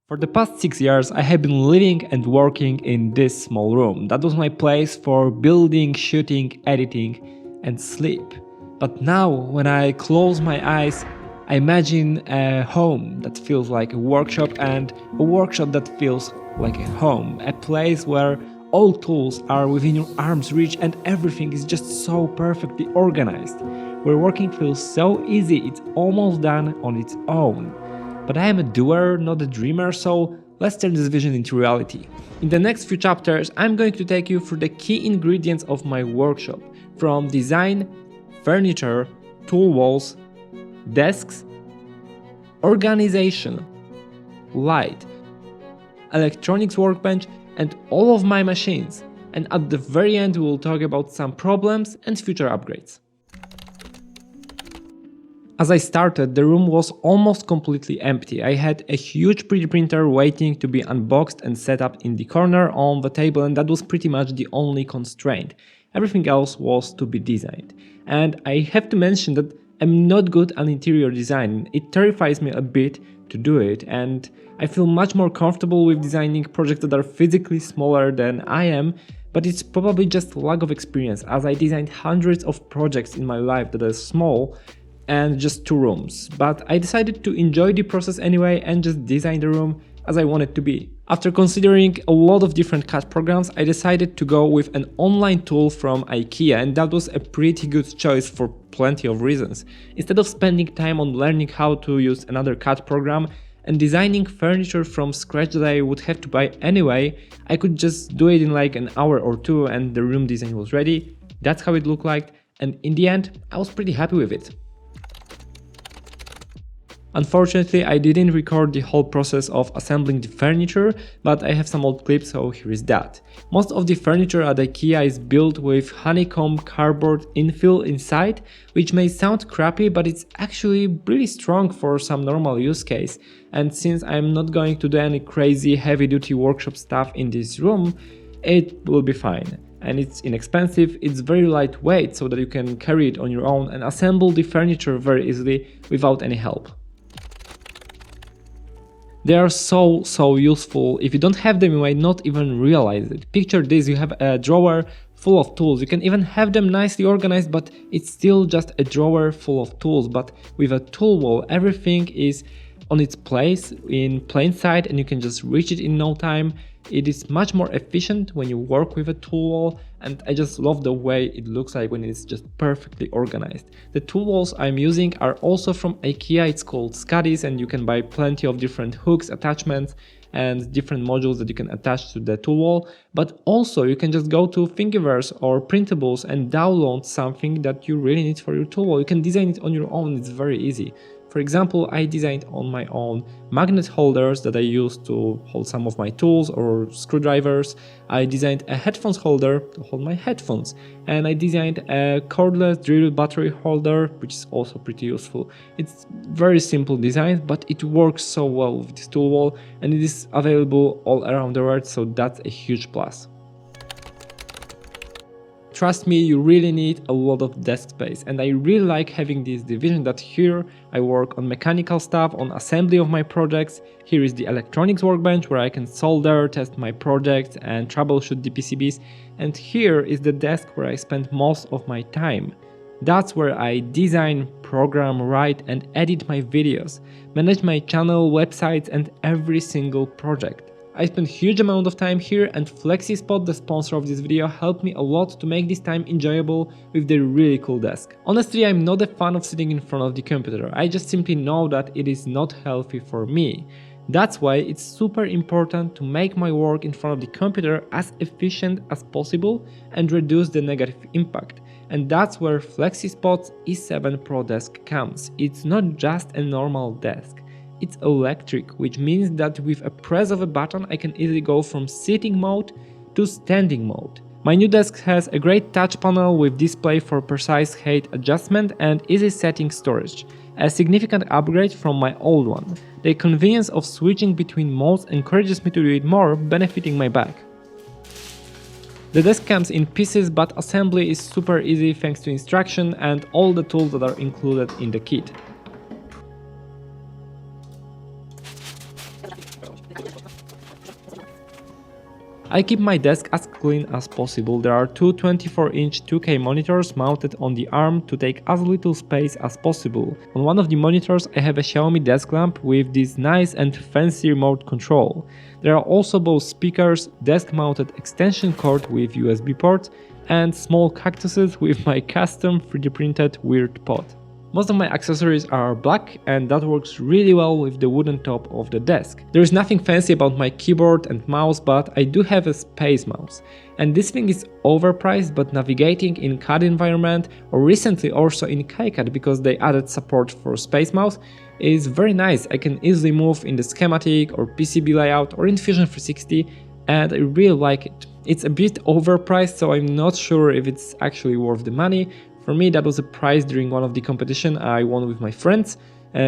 For the past 6 years, I have been living and working in this small room. That was my place for building, shooting, editing, and sleep. But now, when I close my eyes, I imagine a home that feels like a workshop and a workshop that feels like a home. A place where all tools are within your arm's reach and everything is just so perfectly organized. Where working feels so easy, it's almost done on its own. But I am a doer, not a dreamer, so let's turn this vision into reality. In the next few chapters, I'm going to take you through the key ingredients of my workshop, from design, furniture, tool walls, desks, organization, light, electronics workbench, and all of my machines. And at the very end, we will talk about some problems and future upgrades. As I started, the room was almost completely empty. I had a huge 3D printer waiting to be unboxed and set up in the corner on the table, and that was pretty much the only constraint. Everything else was to be designed. And I have to mention that I'm not good at interior design. It terrifies me a bit to do it, and I feel much more comfortable with designing projects that are physically smaller than I am, but it's probably just lack of experience, as I designed hundreds of projects in my life that are small and just 2 rooms, but I decided to enjoy the process anyway and just design the room as I want it to be. After considering a lot of different CAD programs, I decided to go with an online tool from IKEA, and that was a pretty good choice for plenty of reasons. Instead of spending time on learning how to use another CAD program and designing furniture from scratch that I would have to buy anyway, I could just do it in like an hour or 2 and the room design was ready. That's how it looked like, and in the end, I was pretty happy with it. Unfortunately, I didn't record the whole process of assembling the furniture, but I have some old clips, so here is that. Most of the furniture at IKEA is built with honeycomb cardboard infill inside, which may sound crappy, but it's actually really strong for some normal use case. And since I'm not going to do any crazy heavy-duty workshop stuff in this room, it will be fine. And it's inexpensive, it's very lightweight so that you can carry it on your own and assemble the furniture very easily without any help. They are so useful. If you don't have them, you might not even realize it. Picture this, you have a drawer full of tools. You can even have them nicely organized, but it's still just a drawer full of tools. But with a tool wall, everything is on its place in plain sight and you can just reach it in no time. It is much more efficient when you work with a tool wall, and I just love the way it looks like when it's just perfectly organized. The tool walls I'm using are also from IKEA. It's called Scuddies, and you can buy plenty of different hooks, attachments, and different modules that you can attach to the tool wall. But also you can just go to Thingiverse or Printables and download something that you really need for your tool wall. You can design it on your own, it's very easy. For example, I designed on my own magnet holders that I use to hold some of my tools or screwdrivers. I designed a headphones holder to hold my headphones, and I designed a cordless drill battery holder, which is also pretty useful. It's very simple design, but it works so well with this tool wall, and it is available all around the world, so that's a huge plus. Trust me, you really need a lot of desk space, and I really like having this division that here I work on mechanical stuff, on assembly of my projects. Here is the electronics workbench where I can solder, test my projects and troubleshoot the PCBs, and here is the desk where I spend most of my time. That's where I design, program, write and edit my videos, manage my channel, websites and every single project. I spend huge amount of time here, and FlexiSpot, the sponsor of this video, helped me a lot to make this time enjoyable with their really cool desk. Honestly, I'm not a fan of sitting in front of the computer. I just simply know that it is not healthy for me. That's why it's super important to make my work in front of the computer as efficient as possible and reduce the negative impact. And that's where FlexiSpot's E7 Pro desk comes. It's not just a normal desk. It's electric, which means that with a press of a button I can easily go from sitting mode to standing mode. My new desk has a great touch panel with display for precise height adjustment and easy setting storage, a significant upgrade from my old one. The convenience of switching between modes encourages me to do it more, benefiting my back. The desk comes in pieces, but assembly is super easy thanks to instruction and all the tools that are included in the kit. I keep my desk as clean as possible. There are two 24-inch 2K monitors mounted on the arm to take as little space as possible. On one of the monitors I have a Xiaomi desk lamp with this nice and fancy remote control. There are also both speakers, desk-mounted extension cord with USB port, and small cactuses with my custom 3D printed weird pot. Most of my accessories are black, and that works really well with the wooden top of the desk. There is nothing fancy about my keyboard and mouse, but I do have a space mouse. And this thing is overpriced, but navigating in CAD environment, or recently also in KiCad because they added support for space mouse, is very nice. I can easily move in the schematic or PCB layout or in Fusion 360, and I really like it. It's a bit overpriced, so I'm not sure if it's actually worth the money. For me, that was a prize during one of the competition I won with my friends,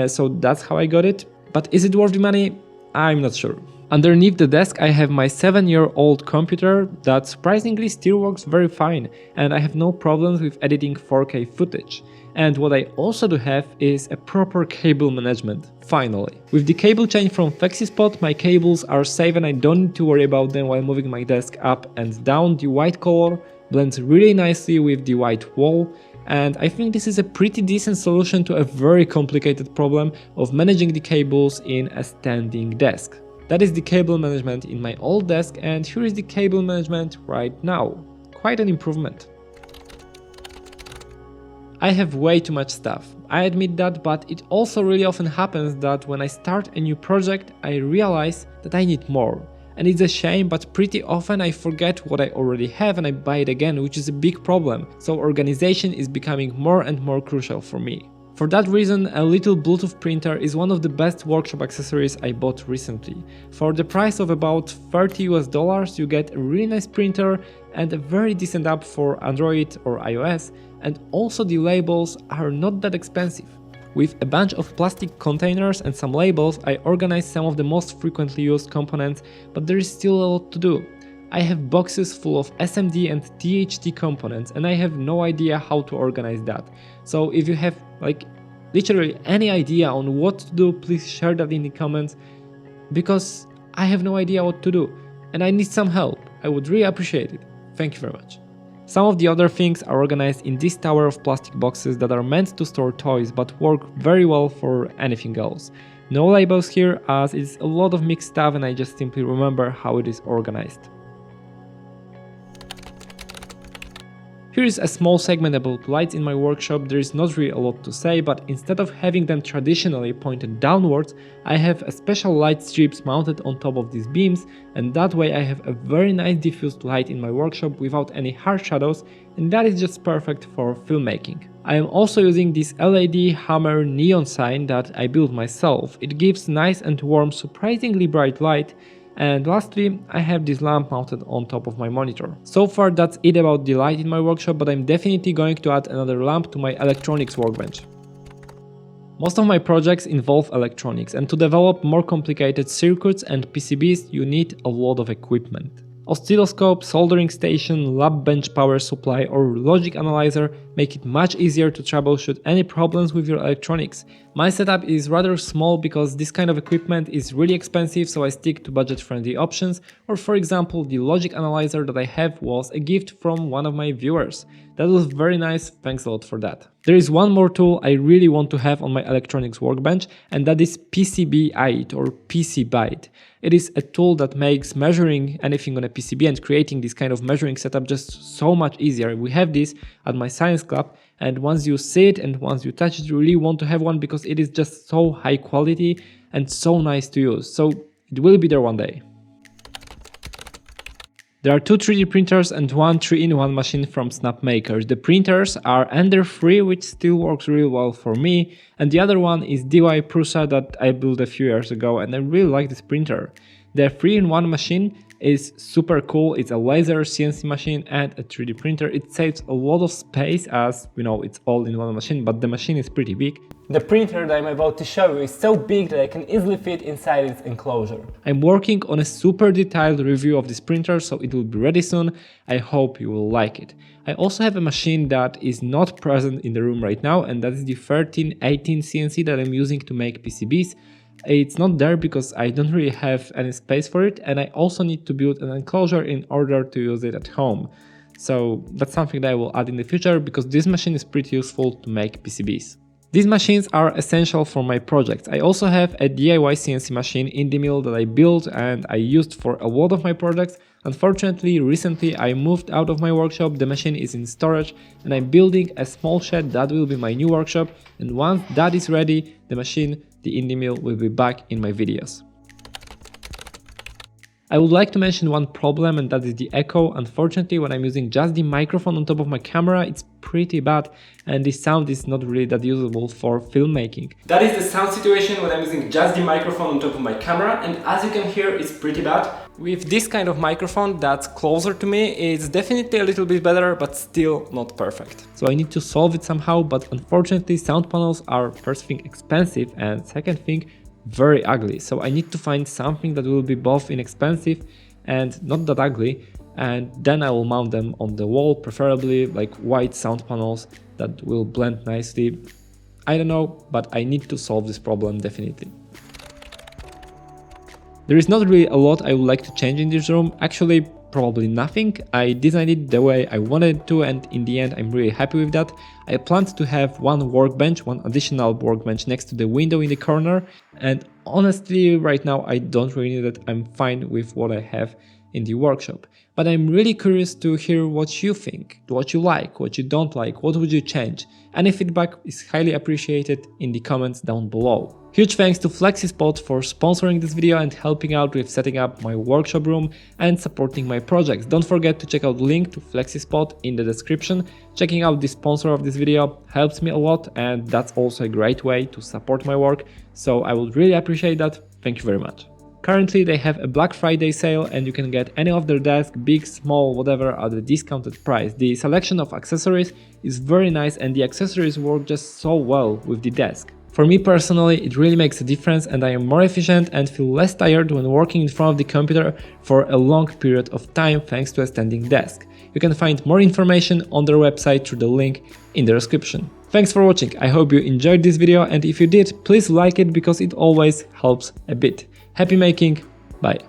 so that's how I got it. But is it worth the money? I'm not sure. Underneath the desk I have my 7-year-old computer that surprisingly still works very fine, and I have no problems with editing 4K footage. And what I also do have is a proper cable management, finally. With the cable chain from FlexiSpot, my cables are safe and I don't need to worry about them while moving my desk up and down. The white color blends really nicely with the white wall, and I think this is a pretty decent solution to a very complicated problem of managing the cables in a standing desk. That is the cable management in my old desk, and here is the cable management right now. Quite an improvement. I have way too much stuff, I admit that, but it also really often happens that when I start a new project I realize that I need more. And it's a shame, but pretty often I forget what I already have and I buy it again, which is a big problem, so organization is becoming more and more crucial for me. For that reason, a little Bluetooth printer is one of the best workshop accessories I bought recently. For the price of about $30 you get a really nice printer and a very decent app for Android or iOS, and also the labels are not that expensive. With a bunch of plastic containers and some labels, I organized some of the most frequently used components, but there is still a lot to do. I have boxes full of SMD and THT components and I have no idea how to organize that. So if you have literally any idea on what to do, please share that in the comments, because I have no idea what to do and I need some help. I would really appreciate it. Thank you very much. Some of the other things are organized in this tower of plastic boxes that are meant to store toys but work very well for anything else. No labels here as it's a lot of mixed stuff and I just simply remember how it is organized. Here is a small segment about lights in my workshop. There is not really a lot to say, but instead of having them traditionally pointed downwards, I have a special light strips mounted on top of these beams, and that way I have a very nice diffused light in my workshop without any harsh shadows, and that is just perfect for filmmaking. I am also using this LED hammer neon sign that I built myself. It gives nice and warm, surprisingly bright light. And lastly, I have this lamp mounted on top of my monitor. So far that's it about the light in my workshop, but I'm definitely going to add another lamp to my electronics workbench. Most of my projects involve electronics, and to develop more complicated circuits and PCBs you need a lot of equipment. Oscilloscope, soldering station, lab bench power supply or logic analyzer make it much easier to troubleshoot any problems with your electronics. My setup is rather small because this kind of equipment is really expensive, so I stick to budget-friendly options, or for example the logic analyzer that I have was a gift from one of my viewers. That was very nice, thanks a lot for that. There is one more tool I really want to have on my electronics workbench, and that is PCBite or PCBite. It is a tool that makes measuring anything on a PCB and creating this kind of measuring setup just so much easier. We have this at my science club, and once you see it and once you touch it, you really want to have one because it is just so high quality and so nice to use. So it will be there one day. There are two 3D printers and one 3-in-1 machine from Snapmaker. The printers are Ender 3, which still works really well for me, and the other one is DY Prusa that I built a few years ago, and I really like this printer. The 3-in-1 machine is super cool. It's a laser CNC machine and a 3D printer. It saves a lot of space as, you know, it's all in one machine, but the machine is pretty big. The printer that I'm about to show you is so big that I can easily fit inside its enclosure. I'm working on a super detailed review of this printer, so it will be ready soon. I hope you will like it. I also have a machine that is not present in the room right now, and that is the 1318 CNC that I'm using to make PCBs. It's not there because I don't really have any space for it, and I also need to build an enclosure in order to use it at home. So that's something that I will add in the future because this machine is pretty useful to make PCBs. These machines are essential for my projects. I also have a DIY CNC machine in the mill that I built and I used for a lot of my projects. Unfortunately, recently I moved out of my workshop, the machine is in storage, and I'm building a small shed that will be my new workshop, and once that is ready, the machine, the indie mill, will be back in my videos. I would like to mention one problem, and that is the echo. Unfortunately, when I'm using just the microphone on top of my camera, it's pretty bad and the sound is not really that usable for filmmaking. That is the sound situation when I'm using just the microphone on top of my camera, and as you can hear, it's pretty bad. With this kind of microphone that's closer to me, it's definitely a little bit better, but still not perfect. So I need to solve it somehow, but unfortunately sound panels are, first thing, expensive, and second thing, very ugly. So I need to find something that will be both inexpensive and not that ugly, and then I will mount them on the wall, preferably like white sound panels that will blend nicely. I don't know, but I need to solve this problem definitely. There is not really a lot I would like to change in this room, actually probably nothing. I designed it the way I wanted it to, and in the end I'm really happy with that. I planned to have one workbench, one additional workbench next to the window in the corner, and honestly right now I don't really need it. I'm fine with what I have in the workshop. But I'm really curious to hear what you think, what you like, what you don't like, what would you change. Any feedback is highly appreciated in the comments down below. Huge thanks to FlexiSpot for sponsoring this video and helping out with setting up my workshop room and supporting my projects. Don't forget to check out the link to FlexiSpot in the description. Checking out the sponsor of this video helps me a lot, and that's also a great way to support my work, so I would really appreciate that. Thank you very much. Currently they have a Black Friday sale and you can get any of their desks, big, small, whatever, at a discounted price. The selection of accessories is very nice and the accessories work just so well with the desk. For me personally, it really makes a difference and I am more efficient and feel less tired when working in front of the computer for a long period of time thanks to a standing desk. You can find more information on their website through the link in the description. Thanks for watching, I hope you enjoyed this video, and if you did, please like it because it always helps a bit. Happy making, bye!